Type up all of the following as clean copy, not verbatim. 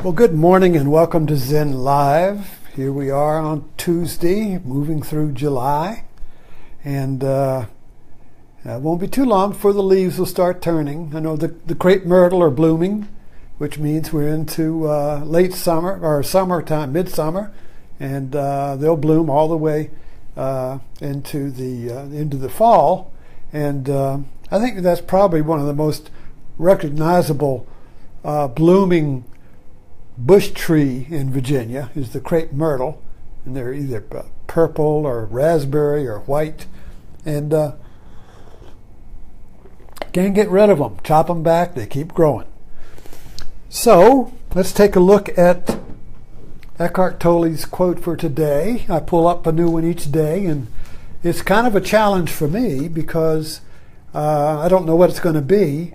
Well, good morning and welcome to Zen Live. Here we are on Tuesday, moving through July. And it won't be too long before the leaves will start turning. I know the crepe myrtle are blooming, which means we're into late summer, or summertime, midsummer. And they'll bloom all the way into the fall. And I think that's probably one of the most recognizable blooming bush tree in Virginia is the crepe myrtle, and they're either purple or raspberry or white, and can't get rid of them. Chop them back, they keep growing. So let's take a look at Eckhart Tolle's quote for today. I pull up a new one each day, and it's kind of a challenge for me because I don't know what it's going to be.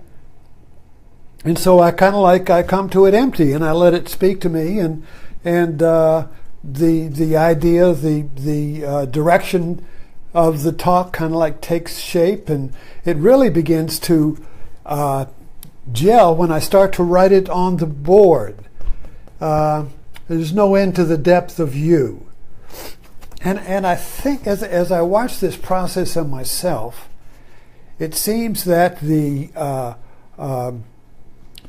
And so I come to it empty, and I let it speak to me, and the idea, the direction of the talk kind of like takes shape, and it really begins to gel when I start to write it on the board. There's no end to the depth of you, and I think as I watch this process of myself, it seems that the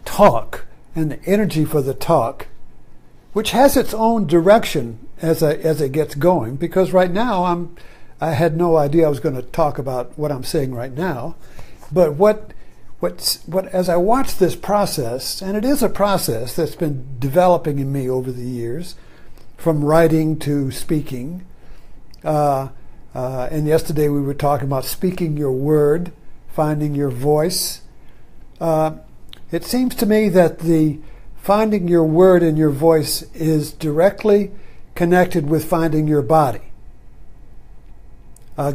talk and the energy for the talk, which has its own direction as it gets going, because right now I had no idea I was going to talk about what I'm saying right now, but what as I watch this process, and it is a process that's been developing in me over the years, from writing to speaking, and yesterday we were talking about speaking your word, finding your voice. It seems to me that the finding your word and your voice is directly connected with finding your body,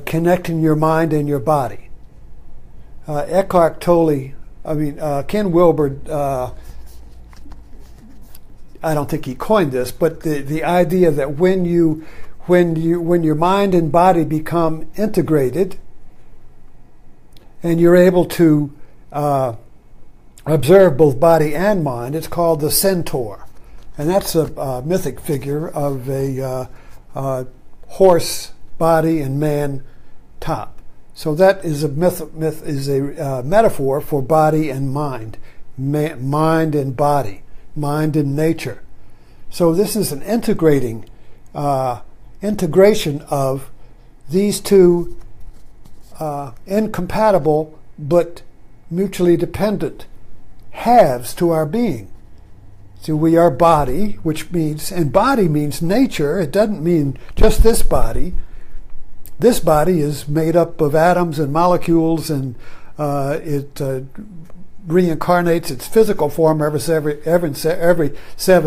connecting your mind and your body. Eckhart Tolle, Ken Wilber, I don't think he coined this, but the idea that when your mind and body become integrated, and you're able to observe both body and mind, it's called the centaur, and that's a mythic figure of a horse body and man top. So that is a metaphor for body and mind, mind and body, mind and nature. So this is an integration of these two incompatible but mutually dependent halves to our being. So we are body, which means, and body means nature. It doesn't mean just this body. This body is made up of atoms and molecules, and it reincarnates its physical form every 7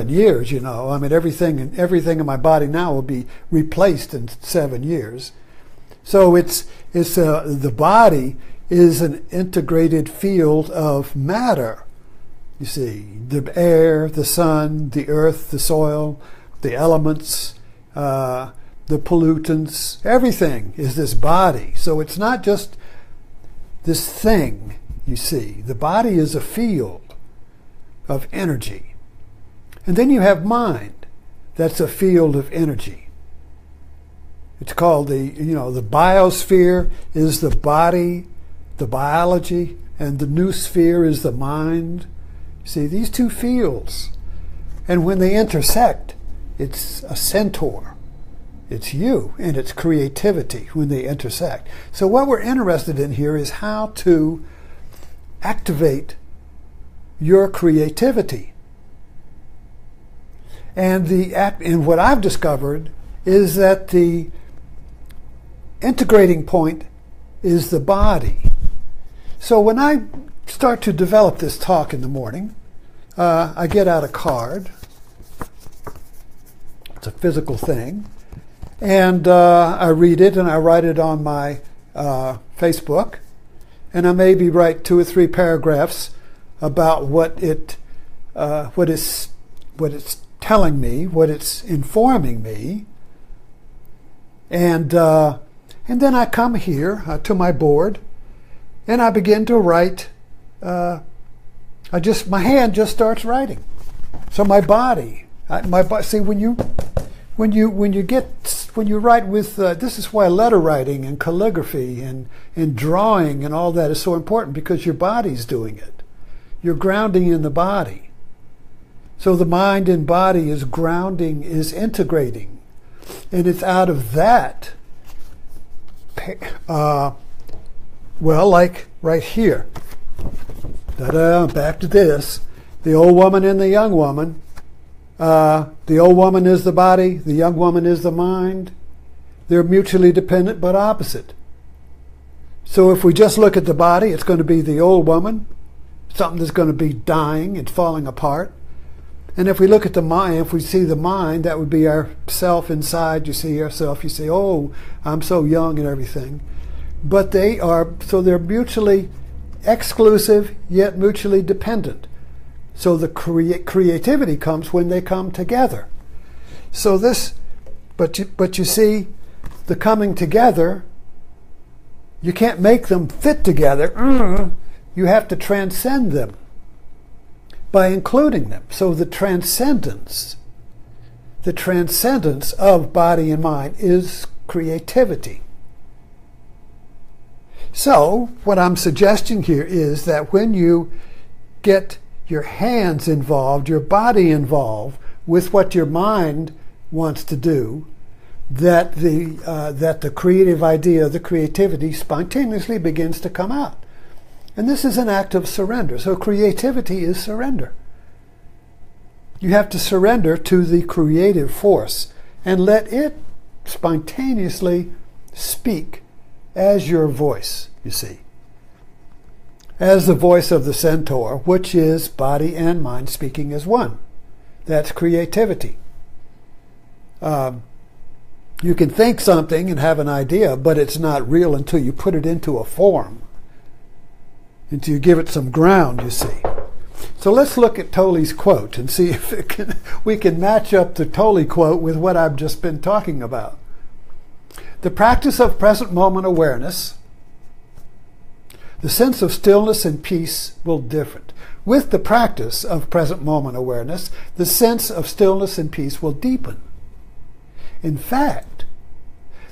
years. Everything in my body now will be replaced in 7 years. So the body is an integrated field of matter. You see, the air, the sun, the earth, the soil, the elements, the pollutants, everything is this body. So it's not just this thing, you see. The body is a field of energy. And then you have mind. That's a field of energy. It's called the biosphere is the body, the biology, and the noosphere is the mind. See, these two fields, and when they intersect, it's a centaur. It's you and its creativity when they intersect. So what we're interested in here is how to activate your creativity. And what I've discovered is that the integrating point is the body. So when I start to develop this talk in the morning, I get out a card. It's a physical thing. And I read it and I write it on my Facebook. And I maybe write 2 or 3 paragraphs about what it's telling me, what it's informing me. And then I come here to my board and I begin to write. My hand just starts writing. So my body, see, when you write with, this is why letter writing and calligraphy and drawing and all that is so important, because your body's doing it. You're grounding in the body. So the mind and body is grounding, is integrating. And it's out of that, well, like right here. Back to this. The old woman and the young woman. The old woman is the body, the young woman is the mind. They're mutually dependent but opposite. So if we just look at the body, it's going to be the old woman, something that's going to be dying and falling apart. And if we look at the mind, if we see the mind, that would be our self inside. You see yourself, you say, oh, I'm so young and everything. But they're mutually exclusive yet mutually dependent. So the creativity comes when they come together. So this, but you see, the coming together, you can't make them fit together. You have to transcend them by including them. So the transcendence of body and mind is creativity. So what I'm suggesting here is that when you get your hands involved, your body involved with what your mind wants to do, that the creative idea, the creativity spontaneously begins to come out. And this is an act of surrender. So creativity is surrender. You have to surrender to the creative force and let it spontaneously speak as your voice, you see. As the voice of the centaur, which is body and mind speaking as one. That's creativity. You can think something and have an idea, but it's not real until you put it into a form, until you give it some ground, you see. So let's look at Tolle's quote and see if we can match up the Tolle quote with what I've just been talking about. The practice of present moment awareness, the sense of stillness and peace will differ. With the practice of present moment awareness, the sense of stillness and peace will deepen. In fact,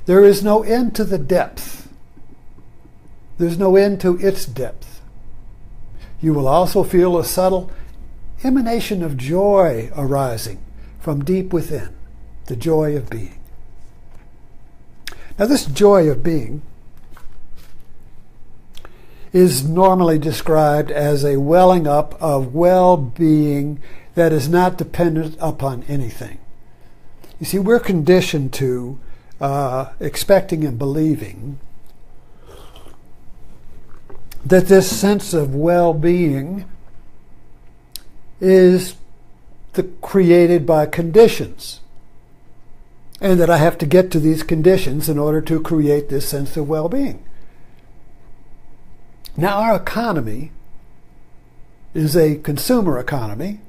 there is no end to the depth. There's no end to its depth. You will also feel a subtle emanation of joy arising from deep within, the joy of being. Now, this joy of being is normally described as a welling up of well-being that is not dependent upon anything. You see, we're conditioned to expecting and believing that this sense of well-being is created by conditions, and that I have to get to these conditions in order to create this sense of well-being. Now, our economy is a consumer economy,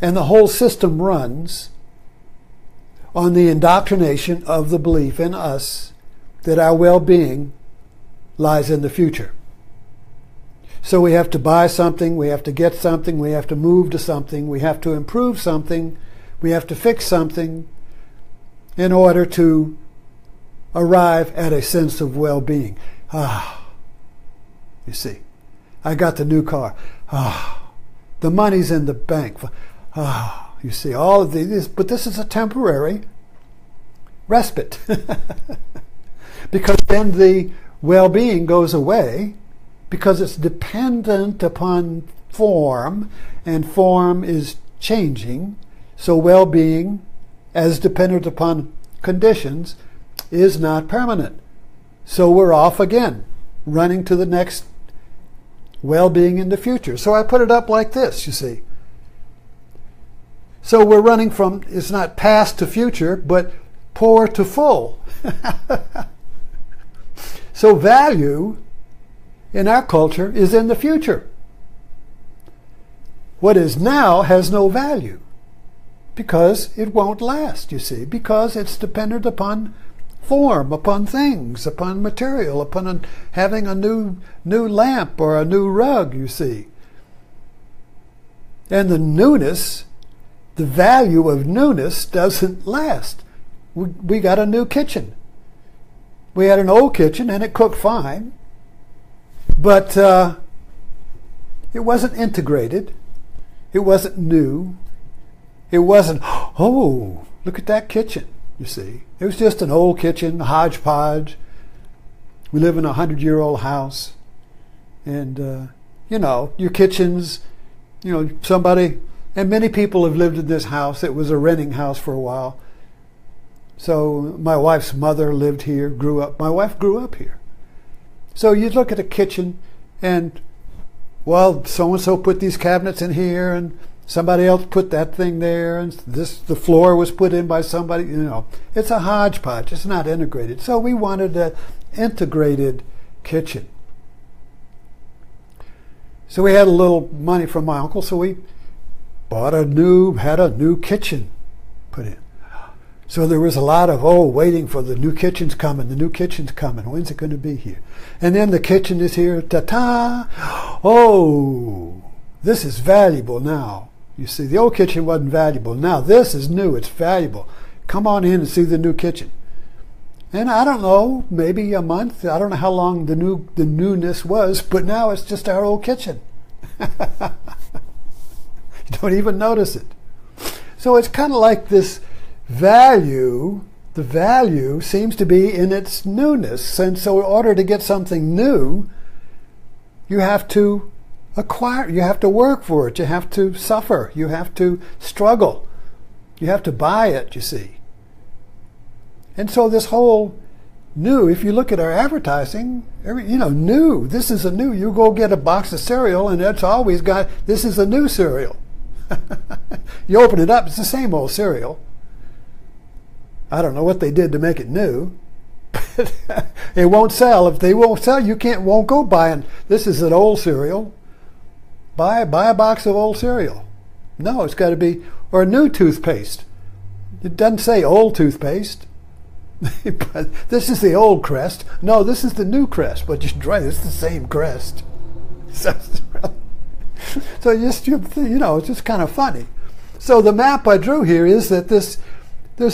and the whole system runs on the indoctrination of the belief in us that our well-being lies in the future. So we have to buy something, we have to get something, we have to move to something, we have to improve something, we have to fix something in order to arrive at a sense of well-being. You see, I got the new car. The money's in the bank. You see, all of these, but this is a temporary respite. Because then the well-being goes away, because it's dependent upon form, and form is changing. So well-being, as dependent upon conditions, is not permanent. So we're off again, running to the next well-being in the future. So I put it up like this, you see. So we're running from, it's not past to future, but poor to full. So value in our culture is in the future. What is now has no value because it won't last, you see, because it's dependent upon form, upon things, upon material, upon having a new lamp or a new rug, you see. And the newness, the value of newness doesn't last. We got a new kitchen. We had an old kitchen and it cooked fine, but it wasn't integrated. It wasn't new. It wasn't, oh, look at that kitchen, you see. It was just an old kitchen, a hodgepodge. We live in a 100-year-old house. And, your kitchens, somebody, and many people have lived in this house. It was a renting house for a while. So my wife's mother lived here, grew up. My wife grew up here. So you'd look at a kitchen and, well, so-and-so put these cabinets in here and somebody else put that thing there and the floor was put in by somebody. It's a hodgepodge. It's not integrated. So we wanted an integrated kitchen. So we had a little money from my uncle, so we had a new kitchen put in. So there was a lot of, waiting for the new kitchen's coming, when's it going to be here? And then the kitchen is here, ta-ta! Oh, this is valuable now. You see, the old kitchen wasn't valuable. Now this is new, it's valuable. Come on in and see the new kitchen. And I don't know, maybe a month, I don't know how long the newness was, but now it's just our old kitchen. You don't even notice it. So it's kind of like this value, the value seems to be in its newness. And so in order to get something new, you have to acquire, you have to work for it, you have to suffer, you have to struggle, you have to buy it, you see. And so this whole new, if you look at our advertising, new, this is a new, you go get a box of cereal and it's always got, this is a new cereal. You open it up, it's the same old cereal. I don't know what they did to make it new. But it won't sell. If they won't sell, you won't go buying, this is an old cereal. Buy a box of old cereal. No, it's got to be, or a new toothpaste. It doesn't say old toothpaste. But this is the old Crest. No, this is the new Crest, but just dry. It's the same Crest. So it's just kind of funny. So the map I drew here is that there's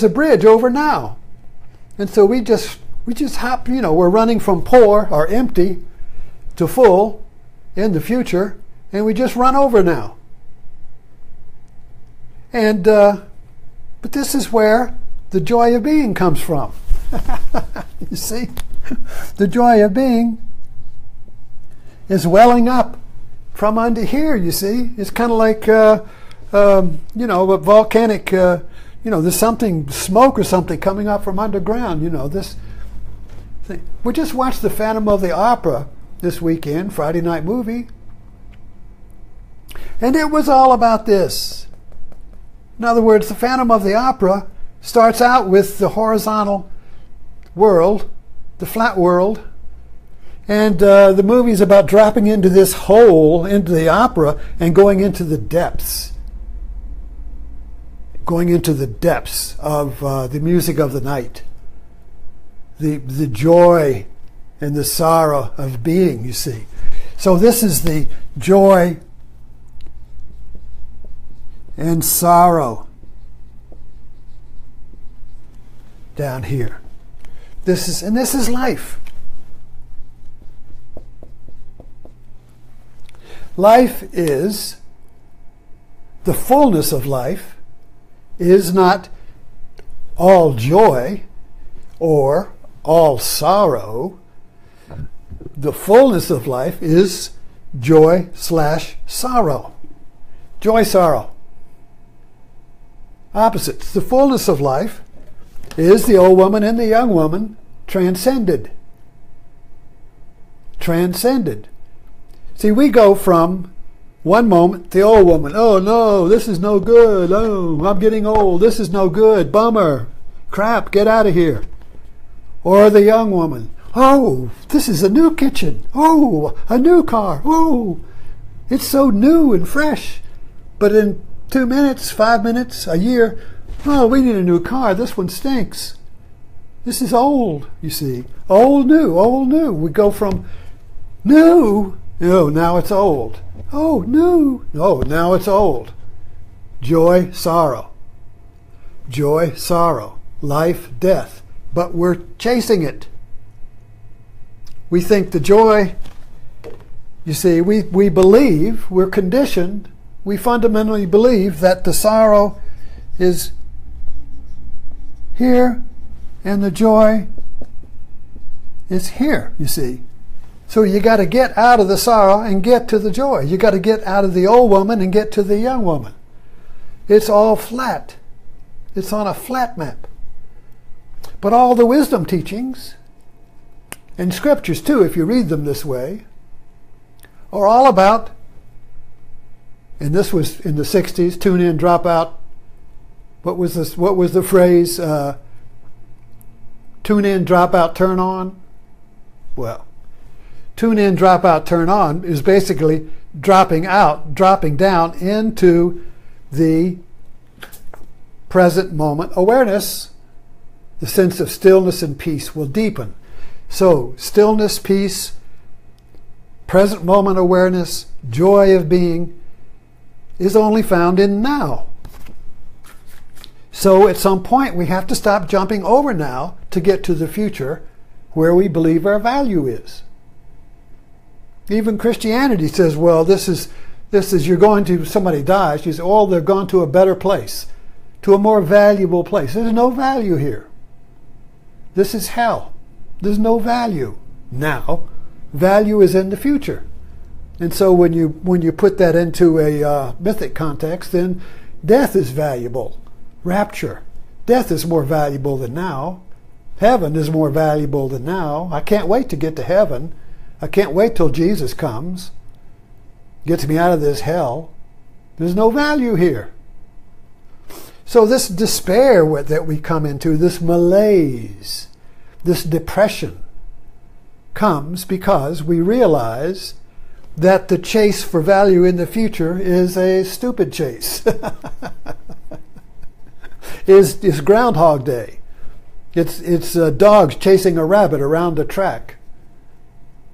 a bridge over now, and so we just hop. We're running from poor or empty to full in the future, and we just run over now. And but this is where the joy of being comes from. You see, the joy of being is welling up from under here. You see, it's kind of like a volcanic. There's something, smoke or something coming up from underground. This thing. We just watched the Phantom of the Opera this weekend, Friday night movie, and it was all about this. In other words, the Phantom of the Opera starts out with the horizontal world, the flat world, and the movie is about dropping into this hole, into the opera, and going into the depths. Going into the depths of the music of the night. The joy and the sorrow of being, you see. So this is the joy and sorrow down here. This is life. Life is, the fullness of life is not all joy or all sorrow. The fullness of life is joy/sorrow. Joy, sorrow. Opposites. The fullness of life is the old woman and the young woman transcended. Transcended. See, we go from one moment, the old woman, oh no, this is no good, oh, I'm getting old, this is no good, bummer, crap, get out of here. Or the young woman, oh, this is a new kitchen, oh, a new car, oh, it's so new and fresh. But in 2 minutes, 5 minutes, a year, oh, we need a new car, this one stinks. This is old, you see. Old, new, old, new. We go from new, now it's old. Oh, new. Oh, now it's old. Joy, sorrow. Joy, sorrow. Life, death. But we're chasing it. We think the joy, you see, we believe, we're conditioned, we fundamentally believe that the sorrow is here and the joy is here, you see. So you got to get out of the sorrow and get to the joy. You got to get out of the old woman and get to the young woman. It's all flat. It's on a flat map. But all the wisdom teachings, and scriptures too, if you read them this way, are all about, and this was in the 60s, tune in, drop out. What was this? What was the phrase? Tune in, drop out, turn on? Well, tune in, drop out, turn on is basically dropping out, dropping down into the present moment awareness. The sense of stillness and peace will deepen. So, stillness, peace, present moment awareness, joy of being is only found in now. So at some point we have to stop jumping over now to get to the future where we believe our value is. Even Christianity says, well, this is you're going to, somebody dies, you say, oh, they've gone to a better place, to a more valuable place. There's no value here. This is hell. There's no value now. Value is in the future. And so when you put that into a mythic context, then death is valuable. Rapture. Death is more valuable than now. Heaven is more valuable than now. I can't wait to get to heaven. I can't wait till Jesus comes, gets me out of this hell. There's no value here. So this despair that we come into, this malaise, this depression, comes because we realize that the chase for value in the future is a stupid chase. is Groundhog Day. It's dogs chasing a rabbit around a track.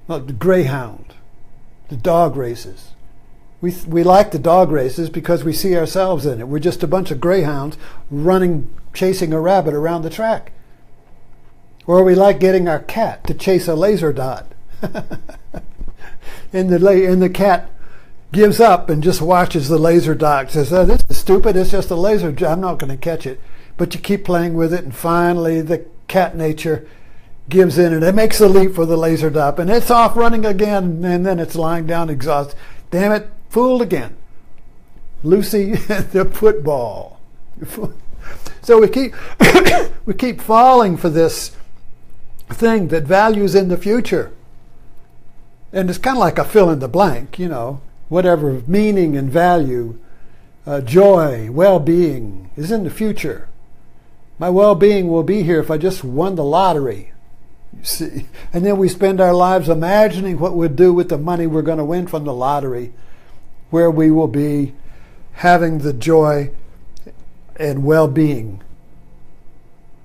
The greyhound, the dog races. We like the dog races because we see ourselves in it. We're just a bunch of greyhounds chasing a rabbit around the track. Or we like getting our cat to chase a laser dot. and the cat gives up and just watches the laser dot. Says, oh, this is stupid. It's just a laser dot. I'm not going to catch it. But you keep playing with it, and finally the cat nature gives in, and it makes a leap for the laser dot, and it's off running again, and then it's lying down exhausted. Damn it, fooled again. Lucy the football. So we keep falling for this thing that values in the future. And it's kind of like a fill in the blank, whatever meaning and value, joy, well-being is in the future. My well-being will be here if I just won the lottery. You see? And then we spend our lives imagining what we'll do with the money we're going to win from the lottery, where we will be having the joy and well-being,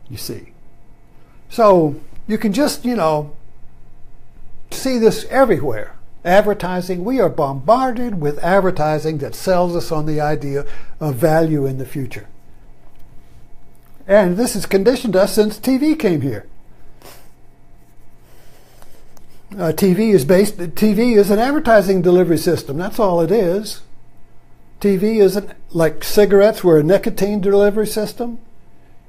you see. So you can just, see this everywhere. Advertising, we are bombarded with advertising that sells us on the idea of value in the future. And this has conditioned us since TV came here. TV is an advertising delivery system. That's all it is. TV isn't like cigarettes were a nicotine delivery system.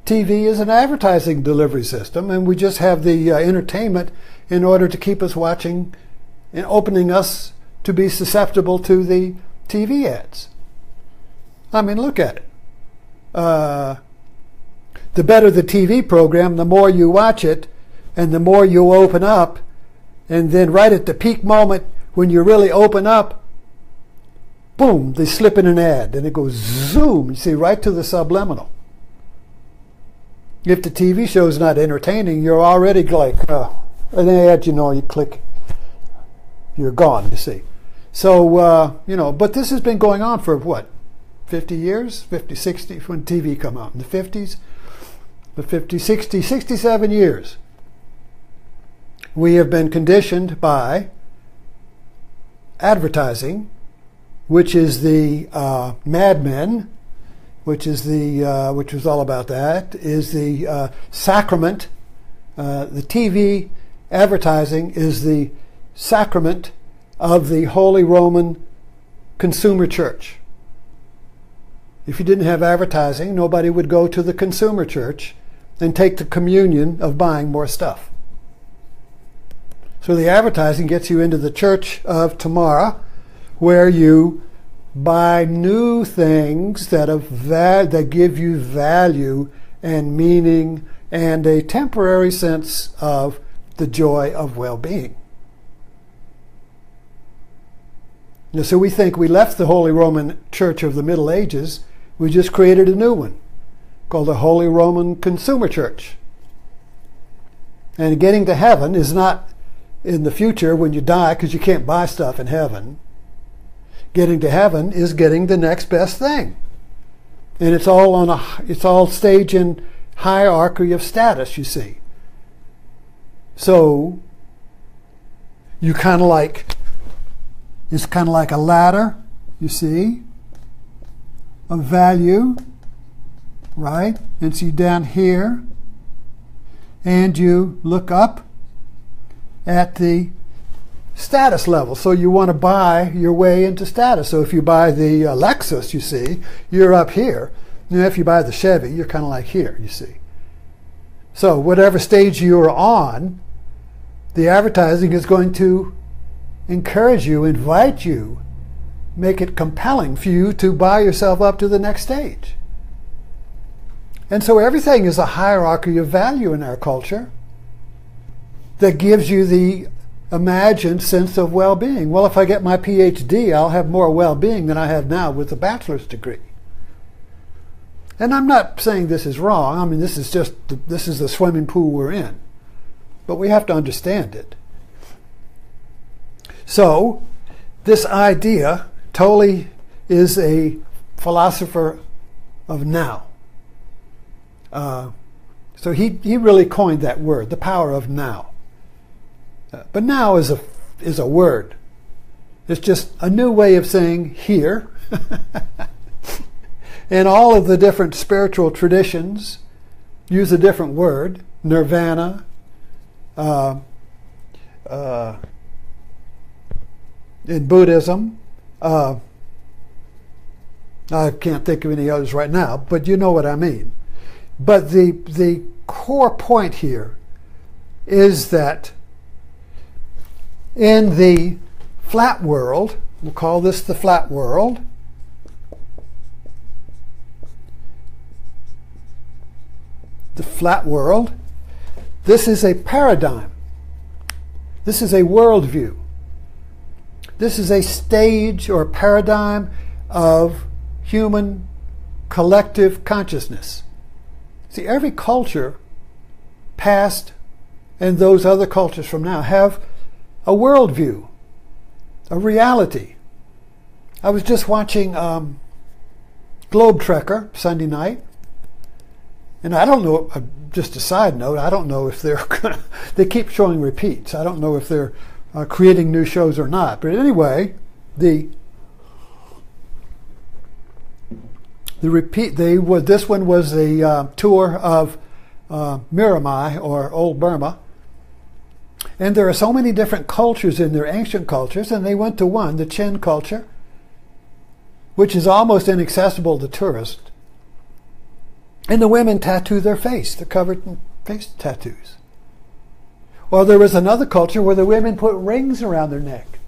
TV is an advertising delivery system, and we just have the entertainment in order to keep us watching and opening us to be susceptible to the TV ads. I mean, look at it. The better the TV program, the more you watch it, and the more you open up, and then right at the peak moment when you really open up, boom, they slip in an ad, and it goes zoom, you see, right to the subliminal. If the TV show is not entertaining, you're already like, an ad, you click, you're gone, you see. So, but this has been going on for what, 50 years? 50, 60, when TV come out, in the 50s? The 50, 60, 67 years. We have been conditioned by advertising which is the Mad Men, which was all about that, is the sacrament. The TV advertising is the sacrament of the Holy Roman Consumer Church. If you didn't have advertising, nobody would go to the consumer church and take the communion of buying more stuff. So the advertising gets you into the church of tomorrow, where you buy new things that give you value and meaning and a temporary sense of the joy of well-being. Now, so we think we left the Holy Roman Church of the Middle Ages. We just created a new one called the Holy Roman Consumer Church. And getting to heaven is not in the future when you die, because you can't buy stuff in heaven. Getting to heaven is getting the next best thing. And it's all staged in hierarchy of status, you see. So it's kind of like a ladder, you see, of value, right? And so you down here, and you look up at the status level. So you want to buy your way into status. So if you buy the Lexus, you see, you're up here. And if you buy the Chevy, you're kind of like here, you see. So whatever stage you're on, the advertising is going to encourage you, invite you, make it compelling for you to buy yourself up to the next stage. And so everything is a hierarchy of value in our culture that gives you the imagined sense of well-being. Well, if I get my PhD, I'll have more well-being than I have now with a bachelor's degree. And I'm not saying this is wrong. I mean, this is the swimming pool we're in. But we have to understand it. So, this idea, Tolle is a philosopher of now. So he really coined that word, the power of now. But now is a word. It's just a new way of saying here. And all of the different spiritual traditions use a different word. Nirvana, in Buddhism, I can't think of any others right now, but you know what I mean. But the core point here is that in the flat world, we'll call this the flat world, this is a paradigm. This is a worldview. This is a stage or paradigm of human collective consciousness. See, every culture, past and those other cultures from now, have a worldview, a reality. I was just watching Globe Trekker Sunday night, and I don't know, just a side note, I don't know if they're gonna, they keep showing repeats. I don't know if they're creating new shows or not. But anyway, this one was a tour of Miramai, or Old Burma. And there are so many different cultures in there, ancient cultures, and they went to one, the Chin culture, which is almost inaccessible to tourists. And the women tattoo their face. They're covered in face tattoos. Well, there was another culture where the women put rings around their neck,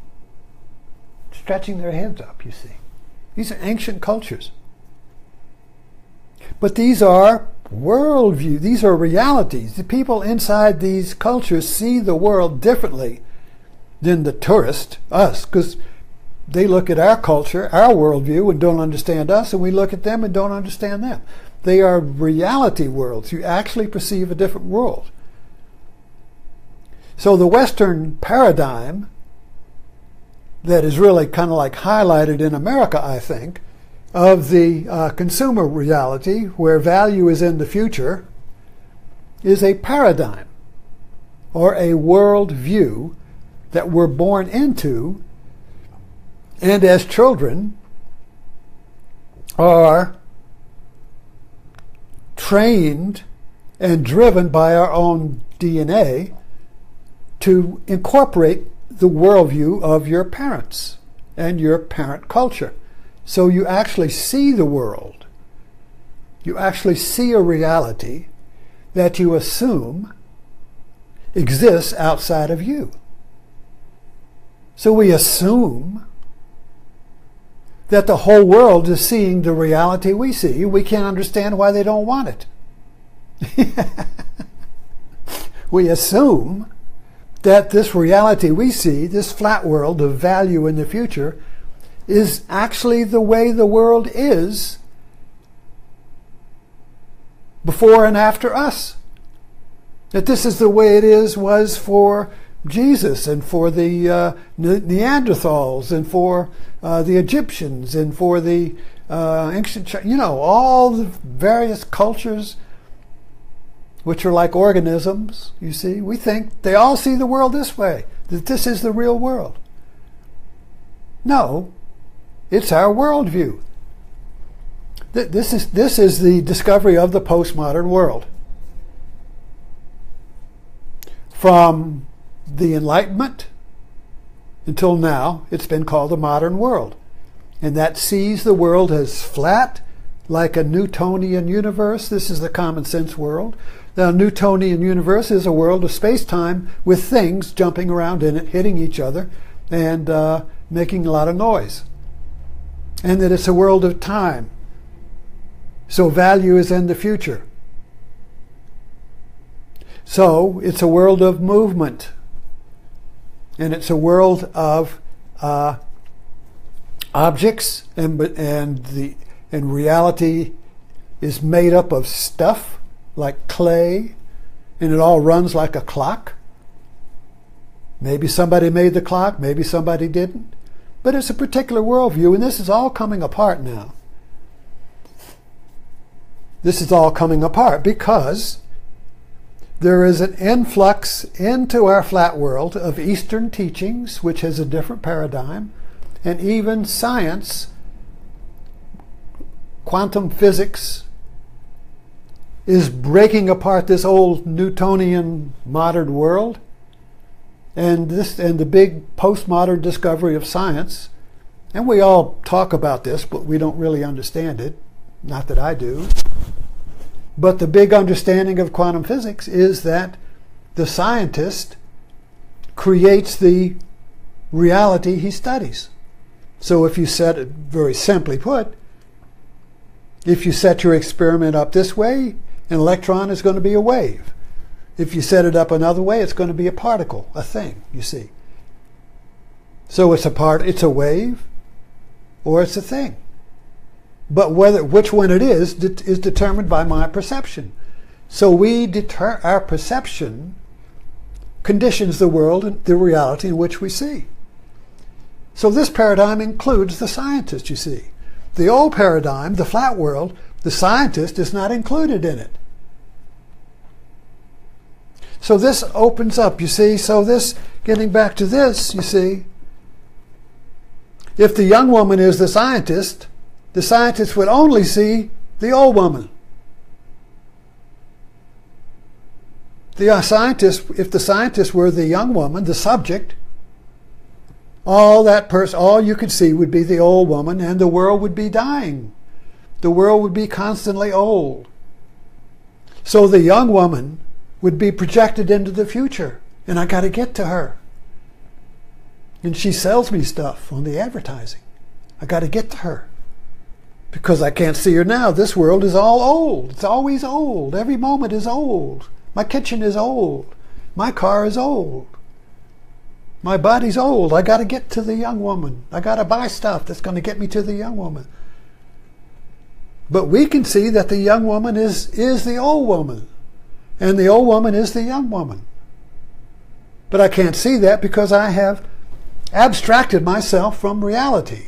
stretching their hands up, you see. These are ancient cultures. But these are worldview. These are realities. The people inside these cultures see the world differently than the tourist, us, because they look at our culture, our worldview, and don't understand us, and we look at them and don't understand them. They are reality worlds. You actually perceive a different world. So the Western paradigm that is really kind of like highlighted in America, I think, of the consumer reality where value is in the future, is a paradigm or a world view that we're born into And as children are trained and driven by our own DNA to incorporate the worldview of your parents and your parent culture. So you actually see the world. You actually see a reality that you assume exists outside of you. So we assume that the whole world is seeing the reality we see. We can't understand why they don't want it. We assume that this reality we see, this flat world of value in the future, is actually the way the world is before and after us. That this is the way it was for Jesus and for the Neanderthals and for the Egyptians and for the ancient, all the various cultures which are like organisms, you see. We think they all see the world this way, that this is the real world. No, it's our worldview. This is the discovery of the postmodern world. From the Enlightenment until now, it's been called the modern world. And that sees the world as flat, like a Newtonian universe. This is the common sense world. The Newtonian universe is a world of space-time with things jumping around in it, hitting each other, and making a lot of noise. And that it's a world of time. So value is in the future. So it's a world of movement. And it's a world of objects, and reality is made up of stuff like clay, and it all runs like a clock. Maybe somebody made the clock, maybe somebody didn't. But it's a particular worldview, and this is all coming apart now. This is all coming apart because there is an influx into our flat world of Eastern teachings, which has a different paradigm, and even science, quantum physics, is breaking apart this old Newtonian modern world, and the big postmodern discovery of science. And we all talk about this, but we don't really understand it. Not that I do. But the big understanding of quantum physics is that the scientist creates the reality he studies. So if you set it, very simply put, if you set your experiment up this way, an electron is going to be a wave. If you set it up another way, it's going to be a particle, a thing, you see. So it's a wave, or it's a thing. But which one it is determined by my perception. So our perception conditions the world and the reality in which we see. So this paradigm includes the scientist, you see. The old paradigm, the flat world, the scientist is not included in it. So this opens up, you see. So this, getting back to this, you see, if the young woman is the scientist would only see the old woman. If the scientist were the young woman, the subject, all you could see would be the old woman, and the world would be dying. The world would be constantly old. So the young woman would be projected into the future, and I got to get to her. And she sells me stuff on the advertising. I got to get to her. Because I can't see her now. This world is all old. It's always old. Every moment is old. My kitchen is old. My car is old. My body's old. I got to get to the young woman. I got to buy stuff that's going to get me to the young woman. But we can see that the young woman is the old woman. And the old woman is the young woman. But I can't see that because I have abstracted myself from reality.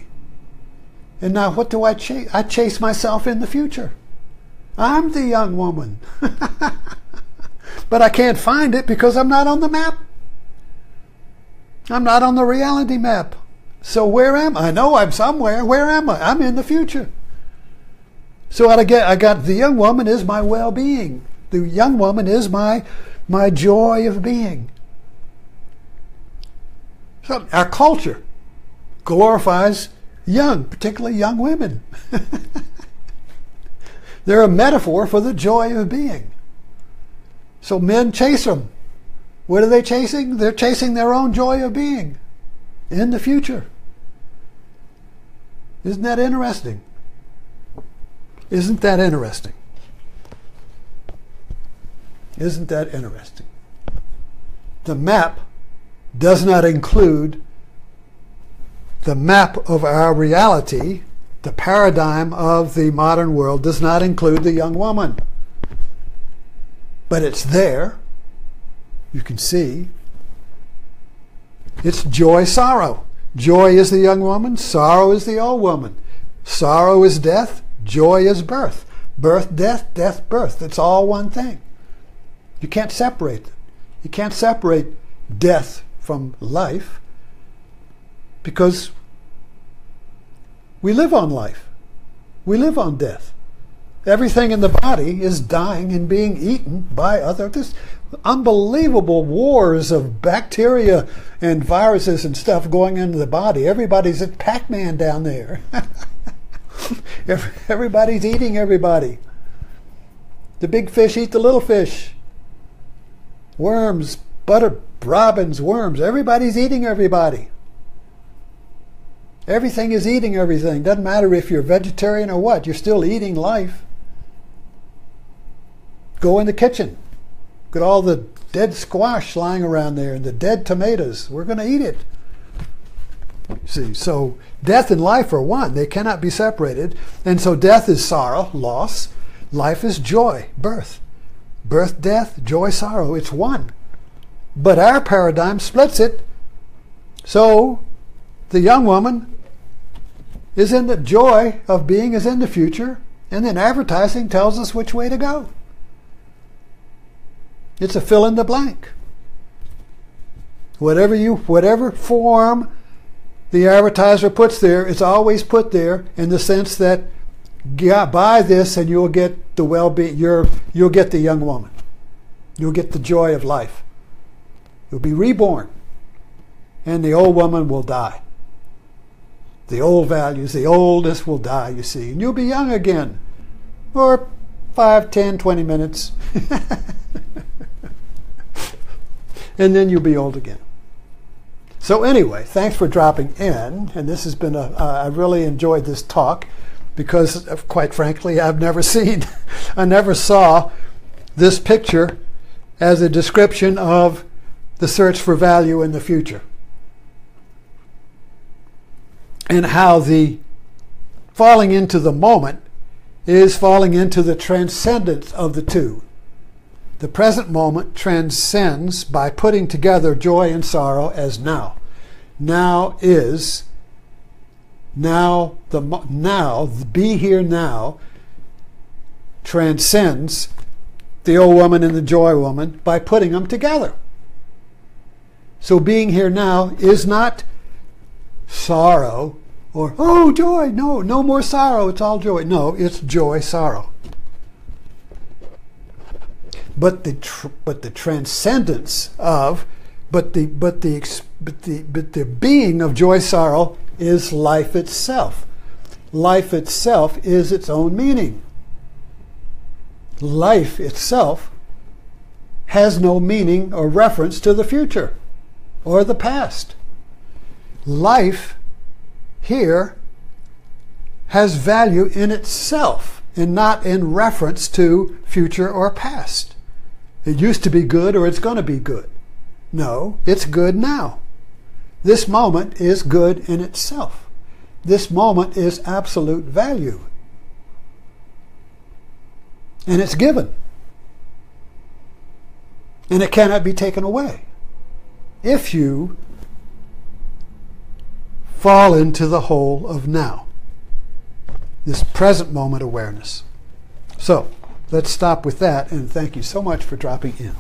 And now what do I chase? I chase myself in the future. I'm the young woman. But I can't find it because I'm not on the map. I'm not on the reality map. So where am I? I know I'm somewhere. Where am I? I'm in the future. So I got the young woman is my well-being. The young woman is my joy of being. So our culture glorifies young, particularly young women. They're a metaphor for the joy of being. So men chase them. What are they chasing? They're chasing their own joy of being in the future. Isn't that interesting? Isn't that interesting? Isn't that interesting? The map does not include the map of our reality. The paradigm of the modern world does not include the young woman. But it's there. You can see. It's joy, sorrow. Joy is the young woman. Sorrow is the old woman. Sorrow is death. Joy is birth. Birth, death, death, birth. It's all one thing. You can't separate them. You can't separate death from life because we live on life. We live on death. Everything in the body is dying and being eaten by other. This unbelievable wars of bacteria and viruses and stuff going into the body. Everybody's a Pac-Man down there. Everybody's eating everybody. The big fish eat the little fish. Worms, butter, robins, worms. Everybody's eating everybody. Everything is eating everything. Doesn't matter if you're vegetarian or what. You're still eating life. Go in the kitchen. Look at all the dead squash lying around there and the dead tomatoes. We're going to eat it. See, so death and life are one. They cannot be separated. And so death is sorrow, loss. Life is joy, birth. Birth, death, joy, sorrow. It's one. But our paradigm splits it. So the young woman is in the joy of being is in the future. And then advertising tells us which way to go. It's a fill in the blank. Whatever form the advertiser puts there, it's always put there in the sense that buy this and you'll get the well-being. You'll get the young woman. You'll get the joy of life. You'll be reborn, and the old woman will die. The old values, the oldest will die. You see, and you'll be young again, or 5, 10, 20 minutes. And then you'll be old again. So anyway, thanks for dropping in. And this has been I really enjoyed this talk because, quite frankly, I never saw this picture as a description of the search for value in the future. And how the falling into the moment is falling into the transcendence of the two. The present moment transcends by putting together joy and sorrow as now. Now is the be here now transcends the old woman and the joy woman by putting them together. So being here now is not sorrow or oh joy. No more sorrow. It's all joy. No, it's joy, sorrow. But the transcendence of, but the being of joy, sorrow is life itself. Life itself is its own meaning. Life itself has no meaning or reference to the future or the past. Life here has value in itself and not in reference to future or past. It used to be good or it's going to be good. No, it's good now. This moment is good in itself. This moment is absolute value. And it's given. And it cannot be taken away if you fall into the whole of now. This present moment awareness. So, let's stop with that, and thank you so much for dropping in.